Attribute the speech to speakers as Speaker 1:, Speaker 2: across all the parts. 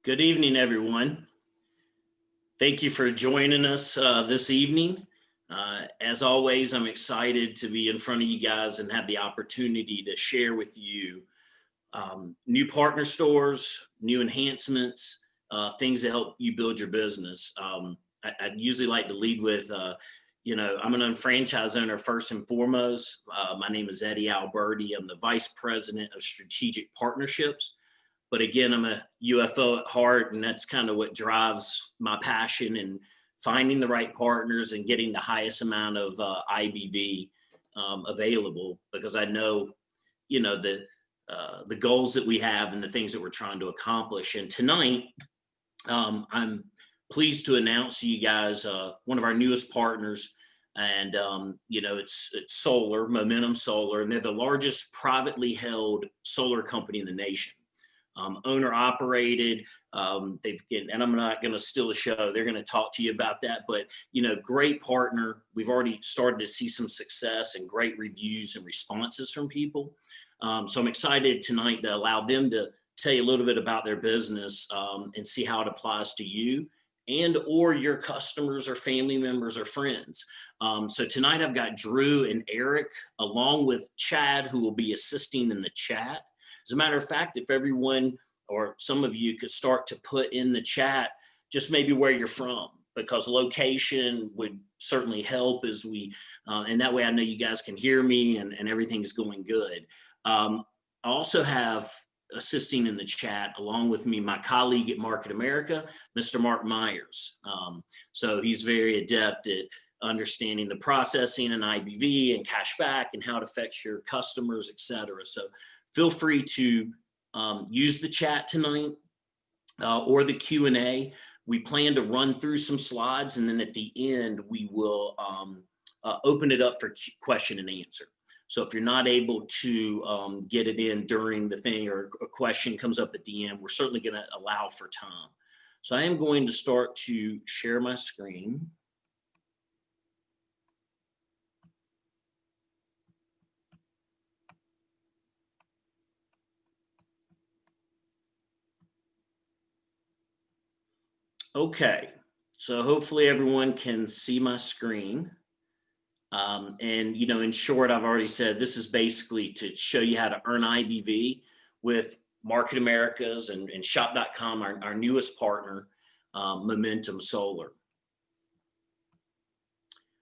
Speaker 1: Good evening, everyone. Thank you for joining us this evening. As always, I'm excited to be in front of you guys and have the opportunity to share with you new partner stores, new enhancements, things that help you build your business. I'd usually like to lead with, I'm an unfranchised owner first and foremost. My name is Eddie Alberty. I'm the Vice President of Strategic Partnerships. But again, I'm a UFO at heart, and that's kind of what drives my passion in finding the right partners and getting the highest amount of IBV available, because I know, the goals that we have and the things that we're trying to accomplish. And tonight, I'm pleased to announce to you guys one of our newest partners, and it's solar, Momentum Solar, and they're the largest privately held solar company in the nation. Owner operated. And I'm not going to steal the show. They're going to talk to you about that. But great partner. We've already started to see some success and great reviews and responses from people. So I'm excited tonight to allow them to tell you a little bit about their business and see how it applies to you and or your customers or family members or friends. So tonight I've got Drew and Eric along with Chad, who will be assisting in the chat. As a matter of fact, if everyone or some of you could start to put in the chat just maybe where you're from, because location would certainly help as and that way I know you guys can hear me and everything's going good. I also have assisting in the chat along with me, my colleague at Market America, Mr. Mark Myers. So he's very adept at understanding the processing and IBV and cashback and how it affects your customers, et cetera. So feel free to use the chat tonight or the Q&A. We plan to run through some slides, and then at the end, we will open it up for question and answer. So if you're not able to get it in during the thing or a question comes up at the end, we're certainly going to allow for time. So I am going to start to share my screen. Okay, so hopefully everyone can see my screen. And, in short, I've already said this is basically to show you how to earn IBV with Market America's and Shop.com, our newest partner, Momentum Solar.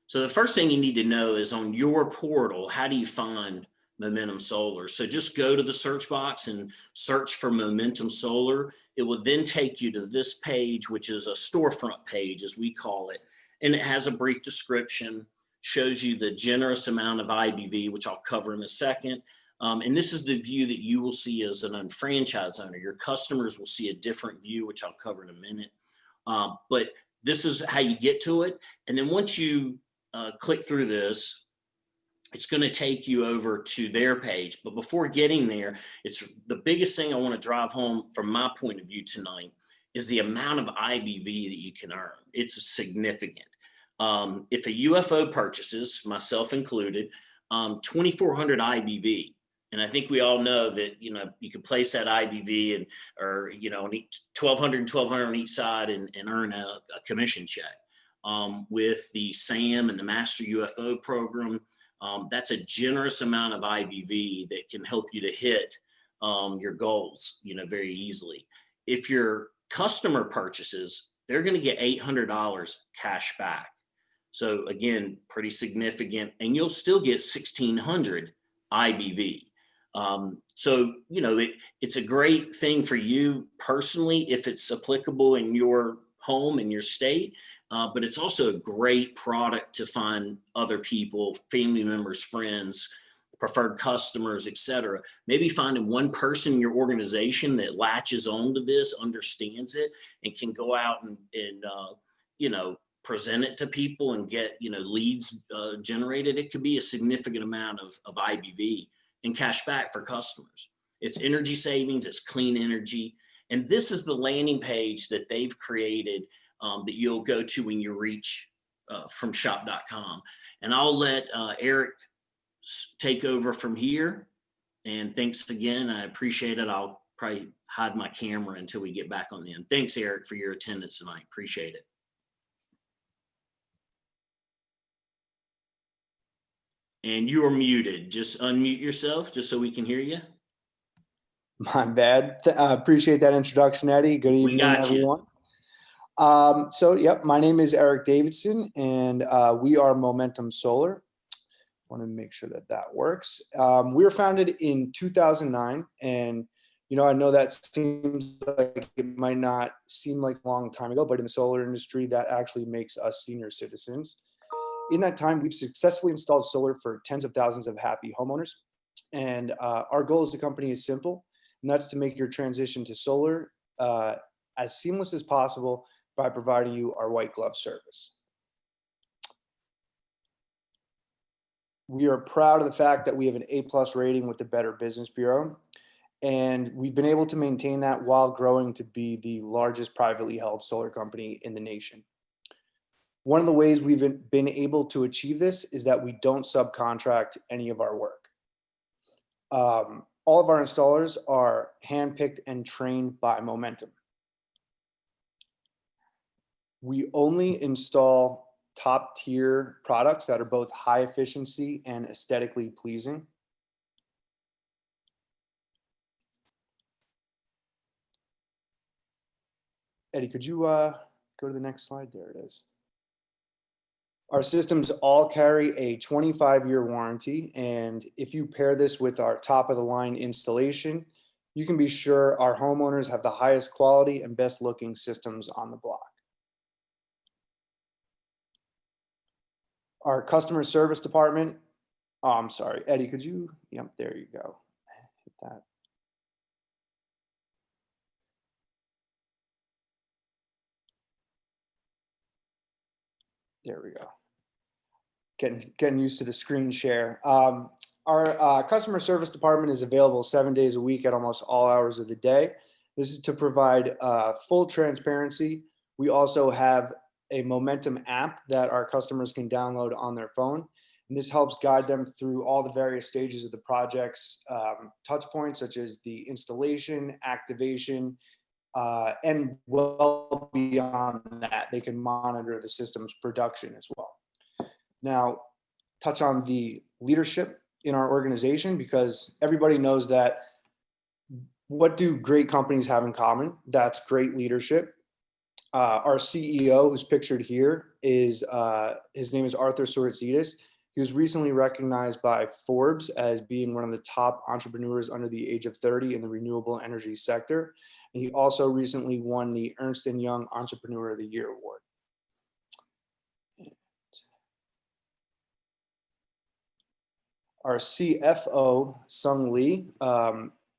Speaker 1: So the first thing you need to know is on your portal, how do you find Momentum Solar? So just go to the search box and search for Momentum Solar. It will then take you to this page, which is a storefront page, as we call it. And it has a brief description, shows you the generous amount of IBV, which I'll cover in a second. And this is the view that you will see as an unfranchised owner. Your customers will see a different view, which I'll cover in a minute. But this is how you get to it. And then once you click through this, it's going to take you over to their page. But before getting there, it's the biggest thing I want to drive home from my point of view tonight is the amount of IBV that you can earn. It's significant. If a UFO purchases, myself included, 2,400 IBV, and I think we all know that, you can place that IBV or 1,200 and 1,200 on each side and earn a commission check. With the SAM and the Master UFO program, that's a generous amount of IBV that can help you to hit your goals, very easily. If your customer purchases, they're going to get $800 cash back. So again, pretty significant, and you'll still get 1,600 IBV. So, it's a great thing for you personally if it's applicable in your home, in your state. But it's also a great product to find other people, family members, friends, preferred customers, et cetera. Maybe finding one person in your organization that latches onto this, understands it, and can go out and present it to people and get, leads generated. It could be a significant amount of IBV and cash back for customers. It's energy savings, it's clean energy. And this is the landing page that they've created that you'll go to when you reach from shop.com. And I'll let Eric take over from here. And thanks again. I appreciate it. I'll probably hide my camera until we get back on the end. Thanks, Eric, for your attendance tonight. Appreciate it. And you are muted. Just unmute yourself just so we can hear you.
Speaker 2: My bad. Appreciate that introduction, Eddie. Good evening, everyone. Yep, my name is Eric Davidson, and we are Momentum Solar. Want to make sure that that works. We were founded in 2009, and I know that seems like it might not seem like a long time ago, but in the solar industry, that actually makes us senior citizens. In that time, we've successfully installed solar for tens of thousands of happy homeowners. And our goal as a company is simple, and that's to make your transition to solar as seamless as possible by providing you our white glove service. We are proud of the fact that we have an A+ rating with the Better Business Bureau, and we've been able to maintain that while growing to be the largest privately held solar company in the nation. One of the ways we've been able to achieve this is that we don't subcontract any of our work. All of our installers are handpicked and trained by Momentum. We only install top tier products that are both high efficiency and aesthetically pleasing. Eddie, could you go to the next slide? There it is. Our systems all carry a 25-year warranty, and if you pair this with our top-of-the-line installation, you can be sure our homeowners have the highest quality and best-looking systems on the block. Our customer service department, I'm sorry, Eddie, could you, yep, there you go, hit that. There we go. Getting used to the screen share. Our customer service department is available 7 days a week at almost all hours of the day. This is to provide full transparency. We also have a Momentum app that our customers can download on their phone. And this helps guide them through all the various stages of the project's touch points, such as the installation, activation, and well beyond that, they can monitor the system's production as well. Now, touch on the leadership in our organization, because everybody knows that what do great companies have in common? That's great leadership. Our CEO, who's pictured here, is his name is Arthur Sorotsidis. He was recently recognized by Forbes as being one of the top entrepreneurs under the age of 30 in the renewable energy sector. And he also recently won the Ernst & Young Entrepreneur of the Year Award. Our CFO, Sung Lee,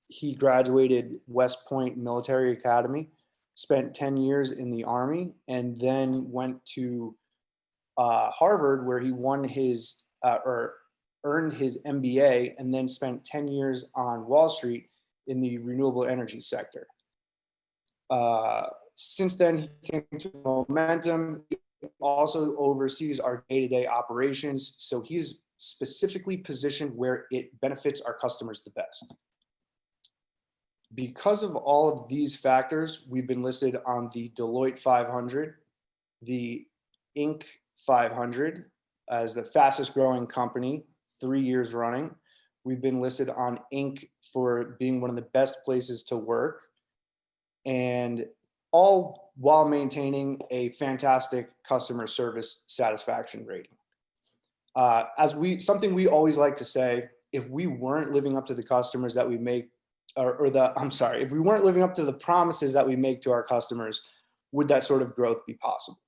Speaker 2: he graduated West Point Military Academy, spent 10 years in the Army, and then went to Harvard, where he won his earned his MBA, and then spent 10 years on Wall Street in the renewable energy sector. Since then, he came to Momentum. He also oversees our day-to-day operations, so he's specifically positioned where it benefits our customers the best. Because of all of these factors, we've been listed on the Deloitte 500, the Inc. 500 as the fastest growing company 3 years running. We've been listed on Inc. for being one of the best places to work, and all while maintaining a fantastic customer service satisfaction rating. Something we always like to say, if we weren't living up to the customers that we make, if we weren't living up to the promises that we make to our customers, would that sort of growth be possible?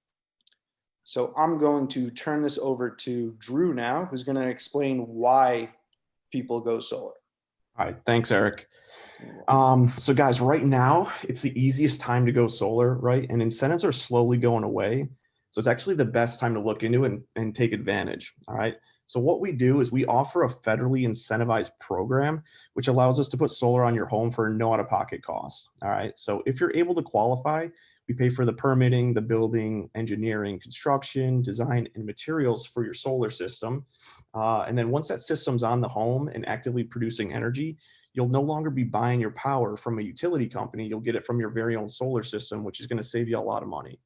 Speaker 2: So I'm going to turn this over to Drew now, who's going to explain why people go solar.
Speaker 3: All right, thanks, Eric. So guys, right now, it's the easiest time to go solar, right? And incentives are slowly going away. So it's actually the best time to look into it and take advantage, all right? So what we do is we offer a federally incentivized program, which allows us to put solar on your home for no out-of-pocket cost, all right? So if you're able to qualify, we pay for the permitting, the building, engineering, construction, design, and materials for your solar system. And then once that system's on the home and actively producing energy, you'll no longer be buying your power from a utility company. You'll get it from your very own solar system, which is going to save you a lot of money.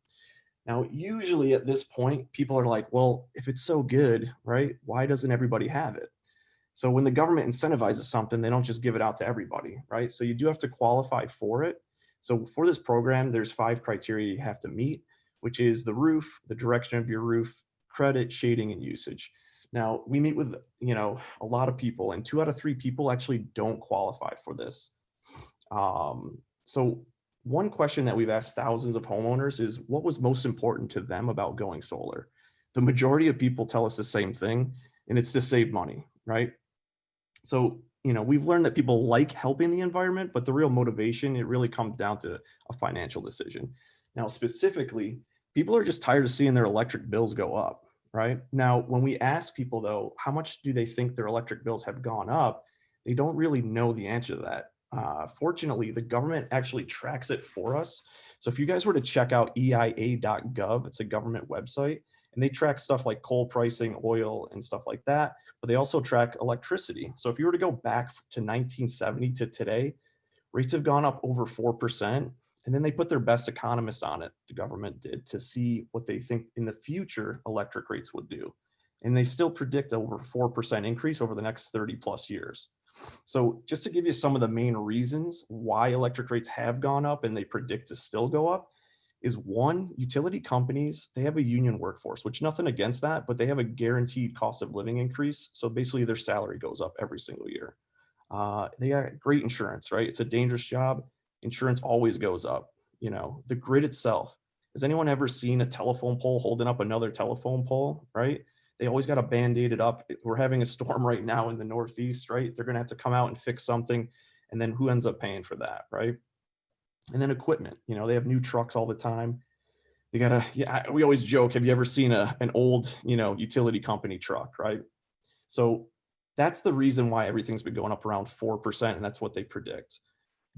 Speaker 3: Now, usually at this point, people are like, well, if it's so good, right, why doesn't everybody have it? So when the government incentivizes something, they don't just give it out to everybody, right? So you do have to qualify for it. So for this program, there's 5 criteria you have to meet, which is the roof, the direction of your roof, credit, shading, and usage. Now, we meet with, a lot of people, and 2 out of 3 people actually don't qualify for this. So one question that we've asked thousands of homeowners is, what was most important to them about going solar? The majority of people tell us the same thing, and it's to save money, right? So, we've learned that people like helping the environment, but the real motivation, it really comes down to a financial decision. Now, specifically, people are just tired of seeing their electric bills go up, right? Now, when we ask people though, how much do they think their electric bills have gone up? They don't really know the answer to that. Fortunately, the government actually tracks it for us. So if you guys were to check out EIA.gov, it's a government website, and they track stuff like coal pricing, oil, and stuff like that, but they also track electricity. So if you were to go back to 1970 to today, rates have gone up over 4%. And then they put their best economists on it, the government did, to see what they think in the future electric rates would do. And they still predict over 4% increase over the next 30 plus years. So just to give you some of the main reasons why electric rates have gone up and they predict to still go up is, one, utility companies, they have a union workforce, which nothing against that, but they have a guaranteed cost of living increase. So basically their salary goes up every single year. They got great insurance, right? It's a dangerous job. Insurance always goes up. The grid itself. Has anyone ever seen a telephone pole holding up another telephone pole, right? They always got to band-aid it up. We're having a storm right now in the Northeast, right? They're going to have to come out and fix something. And then who ends up paying for that, right? And then equipment, they have new trucks all the time. They gotta, we always joke, have you ever seen an old, utility company truck, right? So that's the reason why everything's been going up around 4%, and that's what they predict.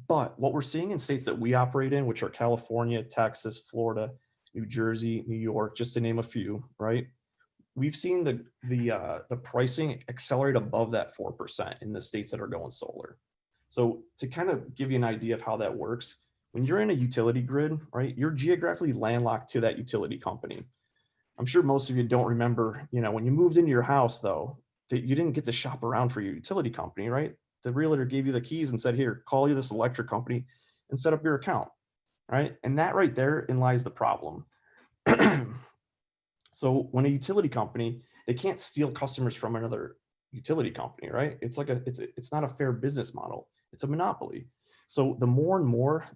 Speaker 3: But what we're seeing in states that we operate in, which are California, Texas, Florida, New Jersey, New York, just to name a few, right? We've seen the pricing accelerate above that 4% in the states that are going solar. So to kind of give you an idea of how that works, when you're in a utility grid, right, you're geographically landlocked to that utility company. I'm sure most of you don't remember, when you moved into your house though, that you didn't get to shop around for your utility company, right? The realtor gave you the keys and said, here, call you this electric company and set up your account, right? And that right therein lies the problem. So when a utility company, they can't steal customers from another utility company, right? It's like it's not a fair business model. It's a monopoly. So the more and more,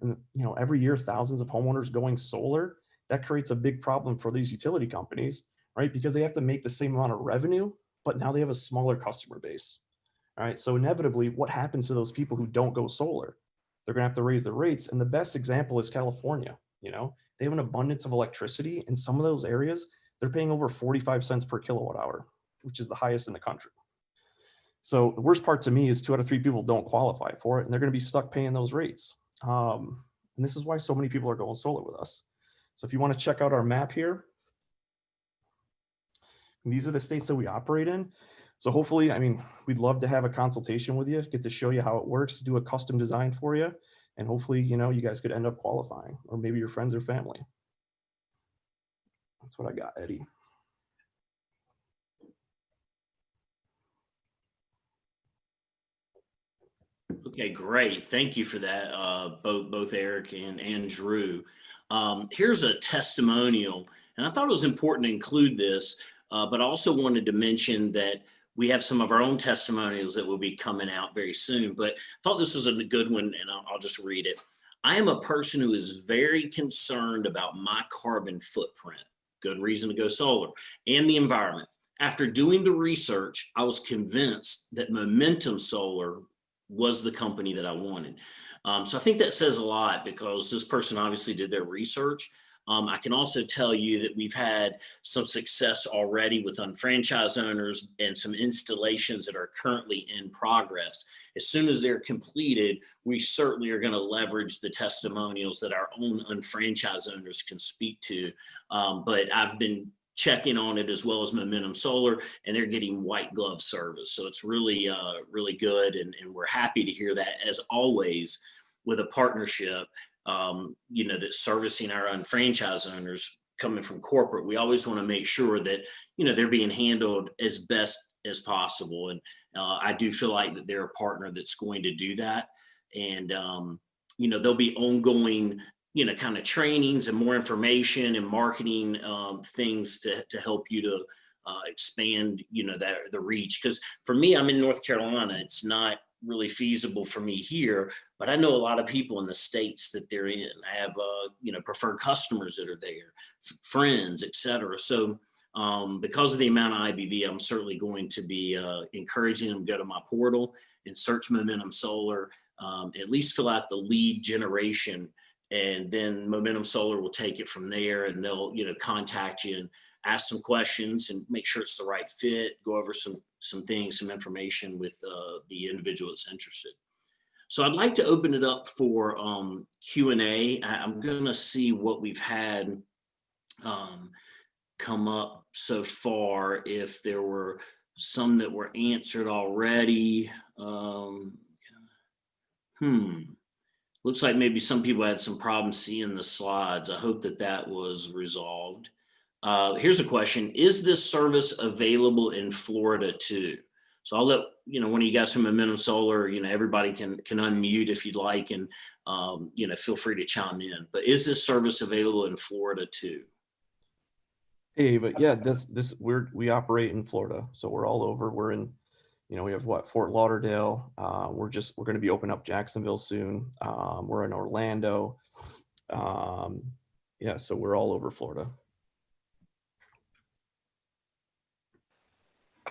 Speaker 3: every year, thousands of homeowners going solar, that creates a big problem for these utility companies, right? Because they have to make the same amount of revenue, but now they have a smaller customer base. All right. So inevitably, what happens to those people who don't go solar? They're going to have to raise the rates. And the best example is California. They have an abundance of electricity. In some of those areas, they're paying over 45 cents per kilowatt hour, which is the highest in the country. So the worst part to me is 2 out of 3 people don't qualify for it, and they're going to be stuck paying those rates. And this is why so many people are going solar with us. So if you want to check out our map here, these are the states that we operate in. So hopefully, we'd love to have a consultation with you, get to show you how it works, do a custom design for you. And hopefully, you guys could end up qualifying, or maybe your friends or family. That's what I got, Eddie.
Speaker 1: Okay, great. Thank you for that, both Eric and Drew. Here's a testimonial, and I thought it was important to include this, but I also wanted to mention that we have some of our own testimonials that will be coming out very soon, but I thought this was a good one, and I'll just read it. I am a person who is very concerned about my carbon footprint. Good reason to go solar, and the environment. After doing the research, I was convinced that Momentum Solar was the company that I wanted. So I think that says a lot, because this person obviously did their research. I can also tell you that we've had some success already with unfranchised owners and some installations that are currently in progress. As soon as they're completed, we certainly are going to leverage the testimonials that our own unfranchised owners can speak to. But I've been checking on it, as well as Momentum Solar, and they're getting white glove service. So it's really, really good. And we're happy to hear that, as always, with a partnership, that's servicing our unfranchised owners coming from corporate. We always want to make sure that, they're being handled as best as possible. And I do feel like that they're a partner that's going to do that. And, there'll be ongoing, kind of trainings and more information and marketing things to help you to expand, the reach. Because for me, I'm in North Carolina. It's not really feasible for me here, but I know a lot of people in the states that they're in. I have, preferred customers that are there, friends, et cetera. So because of the amount of IBV, I'm certainly going to be encouraging them to go to my portal and search Momentum Solar, at least fill out the lead generation, and then Momentum Solar will take it from there, and they'll, contact you and ask some questions and make sure it's the right fit, go over some things, some information with the individual that's interested. So I'd like to open it up for Q&A. I'm going to see what we've had come up so far, if there were some that were answered already. Looks like maybe some people had some problems seeing the slides. I hope that was resolved. Here's a question. Is this service available in Florida too? So I'll let, one of you guys from Momentum Solar, everybody can unmute if you'd like, and, feel free to chime in. But is this service available in Florida too?
Speaker 3: Hey, but yeah, we operate in Florida, so we're all over. We're in, we have Fort Lauderdale. We're going to be opening up Jacksonville soon. We're in Orlando. Yeah, so we're all over Florida.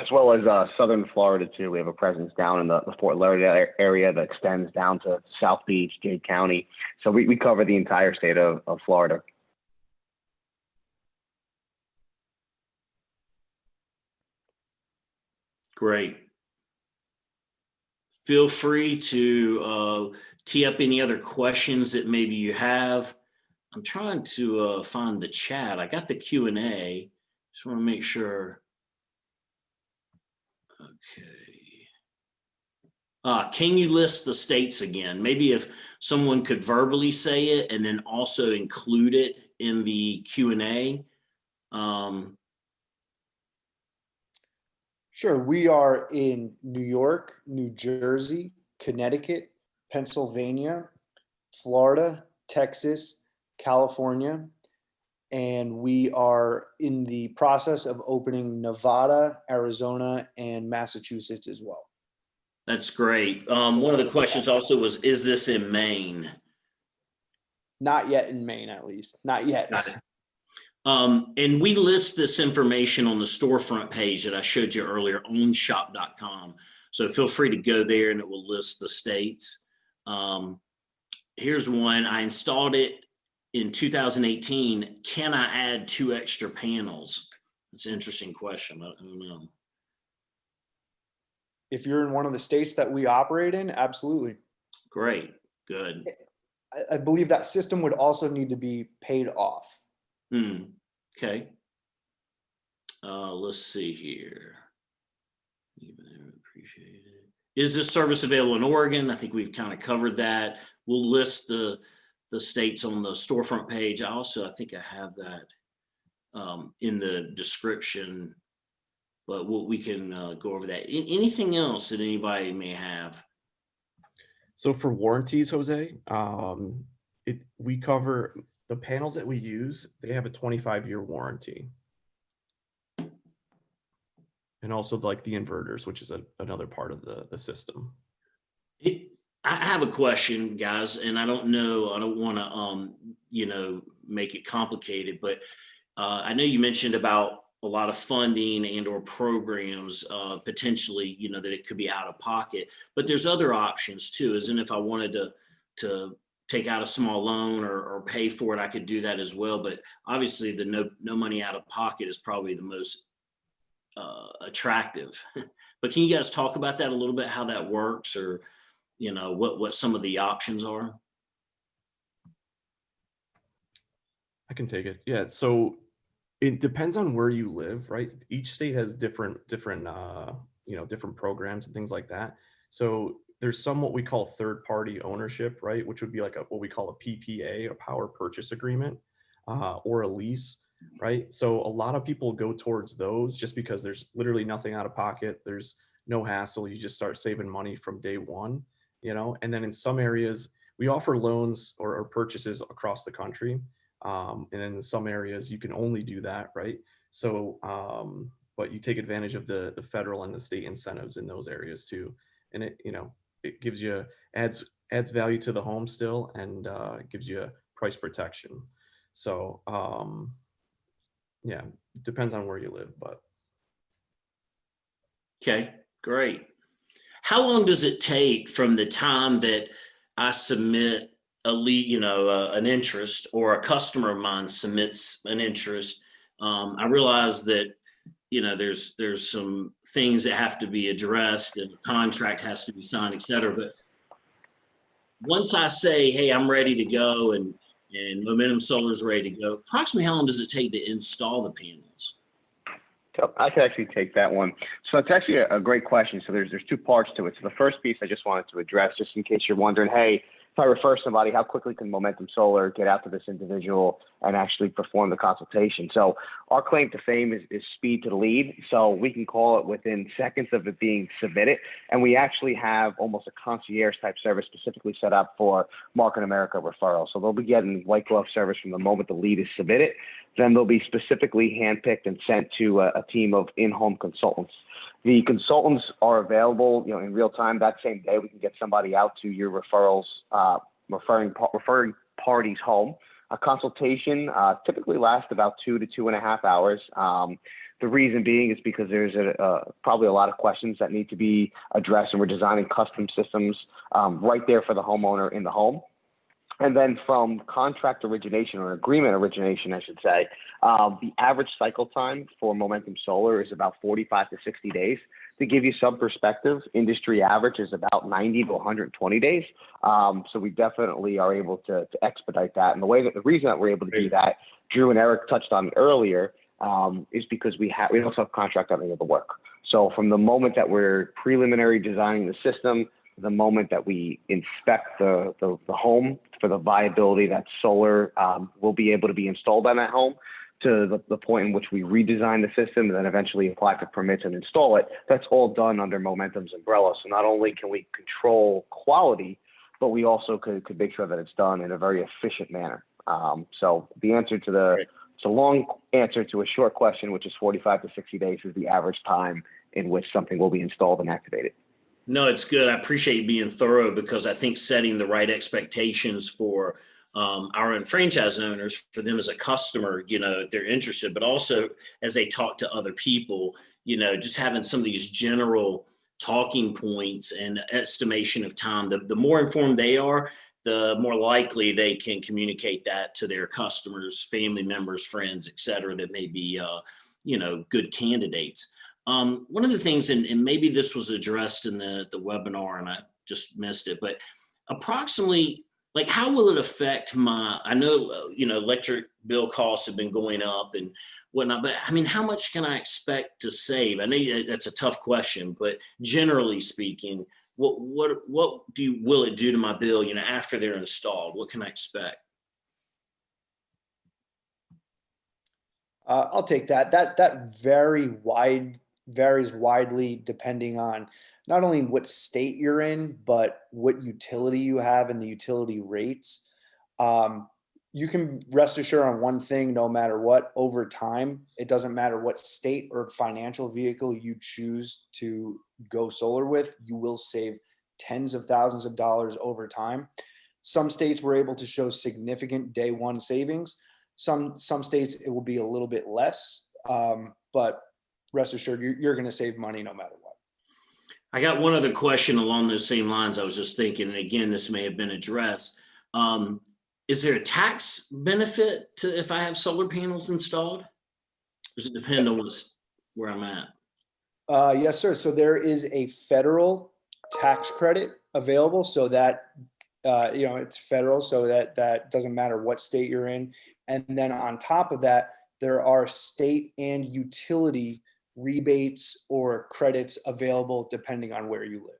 Speaker 4: As well as southern Florida too. We have a presence down in the Fort Lauderdale area that extends down to South Beach, Dade County. So we cover the entire state of Florida.
Speaker 1: Great. Feel free to tee up any other questions that maybe you have. I'm trying to find the chat. I got the Q&A. Just want to make sure. Okay. Can you list the states again? Maybe if someone could verbally say it and then also include it in the Q&A.
Speaker 2: Sure. We are in New York, New Jersey, Connecticut, Pennsylvania, Florida, Texas, California, and we are in the process of opening Nevada, Arizona, and Massachusetts as well.
Speaker 1: That's great. One of the questions also was, is this in Maine?
Speaker 2: Not yet in Maine, at least. Not yet.
Speaker 1: Got it. And we list this information on the storefront page that I showed you earlier, ownshop.com. So feel free to go there and it will list the states. Here's one. I installed it in 2018. Can I add 2 extra panels? It's an interesting question. I don't know.
Speaker 2: If you're in one of the states that we operate in, absolutely.
Speaker 1: Great. Good.
Speaker 2: I believe that system would also need to be paid off.
Speaker 1: Okay. Let's see here. Appreciate it. Is this service available in Oregon? I think we've kind of covered that. We'll list the states on the storefront page. I think I have that in the description, but we can go over that. Anything else that anybody may have?
Speaker 3: So for warranties, Jose, we cover the panels that we use. They have a 25-year warranty. And also like the inverters, which is another part of the system.
Speaker 1: I have a question, guys, and I don't know, I don't want to, make it complicated, but I know you mentioned about a lot of funding and or programs, potentially, that it could be out of pocket, but there's other options too. Isn't if I wanted to take out a small loan or pay for it, I could do that as well. But obviously the no money out of pocket is probably the most attractive. But can you guys talk about that a little bit, how that works, or what some of the options are?
Speaker 3: I can take it. Yeah. So It depends on where you live, right? Each state has different programs and things like that. So there's some what we call third party ownership, right? Which would be like what we call a PPA, a power purchase agreement, or a lease, right? So a lot of people go towards those just because there's literally nothing out of pocket. There's no hassle. You just start saving money from day one, and then in some areas we offer loans or purchases across the country. And then in some areas you can only do that, right? So, but you take advantage of the federal and the state incentives in those areas too. And it gives you, adds value to the home still, and it gives you price protection. So, yeah, it depends on where you live, but.
Speaker 1: Okay, great. How long does it take from the time that I submit a lead, an interest, or a customer of mine submits an interest? I realize that, there's some things that have to be addressed and a contract has to be signed, et cetera. But once I say, hey, I'm ready to go and Momentum Solar is ready to go, approximately how long does it take to install the panels?
Speaker 4: So I could actually take that one. So it's actually a great question. So there's two parts to it. So the first piece I just wanted to address, just in case you're wondering, hey, if I refer somebody, how quickly can Momentum Solar get out to this individual and actually perform the consultation? So our claim to fame is speed to the lead. So we can call it within seconds of it being submitted. And we actually have almost a concierge type service specifically set up for Market America referrals. So they'll be getting white glove service from the moment the lead is submitted. Then they'll be specifically handpicked and sent to a team of in-home consultants. The consultants are available, in real time. That same day, we can get somebody out to your referring party's home. A consultation typically lasts about 2 to 2.5 hours. The reason being is because there's probably a lot of questions that need to be addressed, and we're designing custom systems right there for the homeowner in the home. And then from contract origination, or agreement origination, I should say, the average cycle time for Momentum Solar is about 45 to 60 days. To give you some perspective, industry average is about 90 to 120 days. So we definitely are able to expedite that. And the reason that we're able to do that, Drew and Eric touched on earlier, is because we also have contract on the other work. So from the moment that we're preliminary designing the system, the moment that we inspect the home for the viability that solar will be able to be installed on that home, to the point in which we redesign the system and then eventually apply for permits and install it, that's all done under Momentum's umbrella. So not only can we control quality, but we also could make sure that it's done in a very efficient manner. So the answer to it's a long answer to a short question, which is 45 to 60 days is the average time in which something will be installed and activated.
Speaker 1: No, it's good. I appreciate being thorough, because I think setting the right expectations for our own franchise owners, for them as a customer, if they're interested, but also as they talk to other people, just having some of these general talking points and estimation of time. The more informed they are, the more likely they can communicate that to their customers, family members, friends, et cetera, that may be, good candidates. One of the things, and maybe this was addressed in the webinar and I just missed it, but approximately, like, how will it affect I know, electric bill costs have been going up and whatnot, but I mean, how much can I expect to save? I know that's a tough question, but generally speaking, what will it do to my bill, after they're installed? What can I expect?
Speaker 2: I'll take that. That varies widely depending on not only what state you're in, but what utility you have and the utility rates. You can rest assured on one thing, no matter what, over time, it doesn't matter what state or financial vehicle you choose to go solar with, you will save tens of thousands of dollars over time. Some states were able to show significant day one savings. Some states it will be a little bit less, but rest assured you're going to save money no matter what.
Speaker 1: I got one other question along those same lines. I was just thinking, and again, this may have been addressed. Is there a tax benefit to if I have solar panels installed? Does it depend on where I'm at?
Speaker 2: Yes, sir. So there is a federal tax credit available, so that it's federal, so that doesn't matter what state you're in. And then on top of that, there are state and utility rebates or credits available depending on where you live.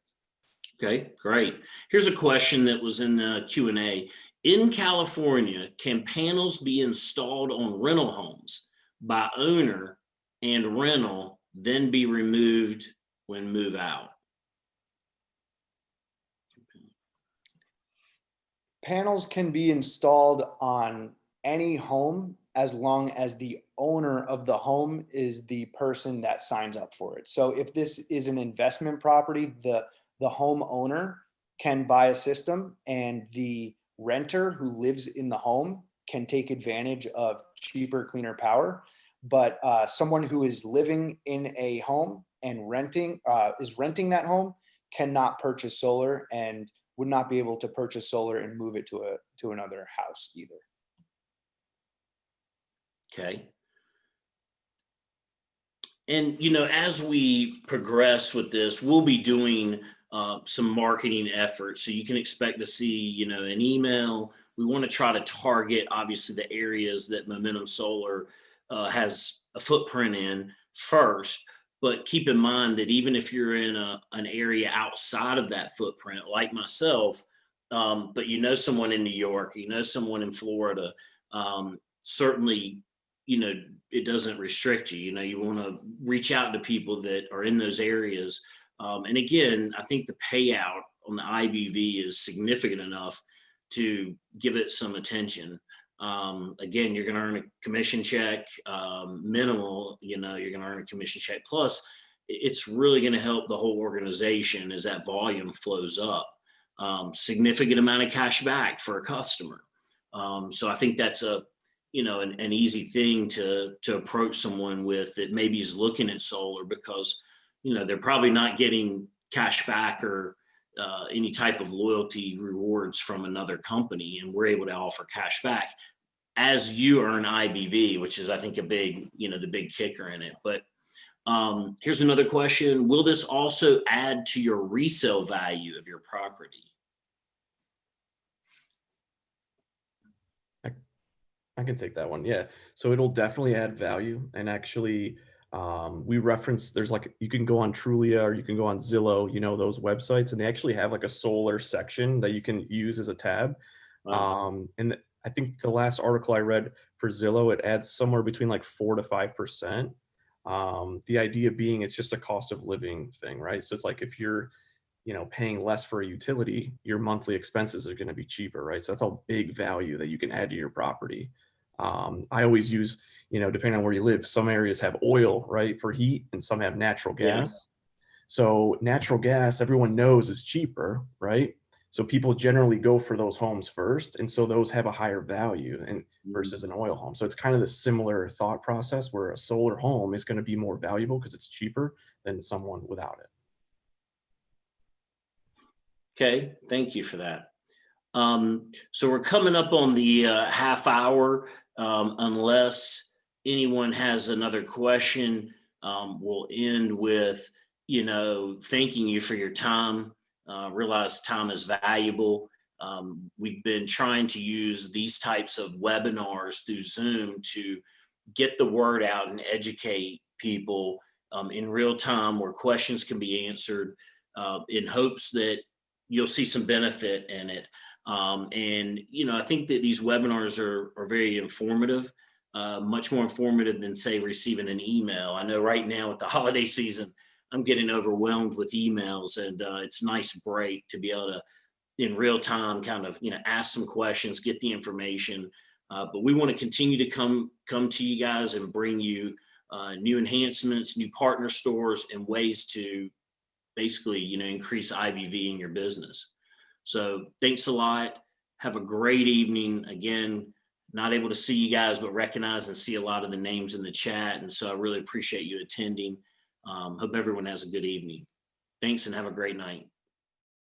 Speaker 1: Okay, great. Here's a question that was in the Q&A. In California, can panels be installed on rental homes by owner and rental, then be removed when move out?
Speaker 2: Panels can be installed on any home as long as the owner of the home is the person that signs up for it. So if this is an investment property, the homeowner can buy a system, and the renter who lives in the home can take advantage of cheaper, cleaner power. But someone who is living in a home and is renting that home cannot purchase solar, and would not be able to purchase solar and move it to another house either.
Speaker 1: Okay. And, you know, as we progress with this, we'll be doing some marketing efforts. So you can expect to see, you know, an email. We want to try to target, obviously, the areas that Momentum Solar has a footprint in first. But keep in mind that even if you're in an area outside of that footprint, like myself, but you know someone in New York, you know someone in Florida, certainly, you know, it doesn't restrict you. You know, you want to reach out to people that are in those areas. And again, I think the payout on the IBV is significant enough to give it some attention. Again, you're going to earn a commission check, minimal, you know, you're going to earn a commission check. Plus, it's really going to help the whole organization as that volume flows up. Significant amount of cash back for a customer. So I think that's a, you know, an easy thing to approach someone with that maybe is looking at solar, because, you know, they're probably not getting cash back or any type of loyalty rewards from another company, and we're able to offer cash back as you earn IBV, which is, I think, a big, you know, the big kicker in it. But here's another question. Will this also add to your resale value of your property?
Speaker 3: I can take that one. Yeah. So it'll definitely add value. And actually, we reference, there's like, you can go on Trulia or you can go on Zillow, you know, those websites, and they actually have like a solar section that you can use as a tab. And I think the last article I read for Zillow, it adds somewhere between like 4 to 5%. The idea being it's just a cost of living thing, right? So it's like if you're, you know, paying less for a utility, your monthly expenses are going to be cheaper, right? So that's a big value that you can add to your property. I always use, you know, depending on where you live, some areas have oil, right, for heat, and some have natural gas. So natural gas, everyone knows, is cheaper, right? So people generally go for those homes first. And so those have a higher value and versus an oil home. So it's kind of the similar thought process where a solar home is going to be more valuable because it's cheaper than someone without it.
Speaker 1: Okay, thank you for that. So we're coming up on the half hour. Unless anyone has another question, we'll end with, you know, thanking you for your time. Realize time is valuable. We've been trying to use these types of webinars through Zoom to get the word out and educate people in real time, where questions can be answered, in hopes that you'll see some benefit in it. And, you know, I think that these webinars are very informative, much more informative than, say, receiving an email. I know right now with the holiday season, I'm getting overwhelmed with emails, and it's a nice break to be able to, in real time, kind of, you know, ask some questions, get the information. But we want to continue to come to you guys and bring you new enhancements, new partner stores, and ways to basically, you know, increase IBV in your business. So thanks a lot. Have a great evening. Again, not able to see you guys, but recognize and see a lot of the names in the chat. And so I really appreciate you attending. Hope everyone has a good evening. Thanks, and have a great night.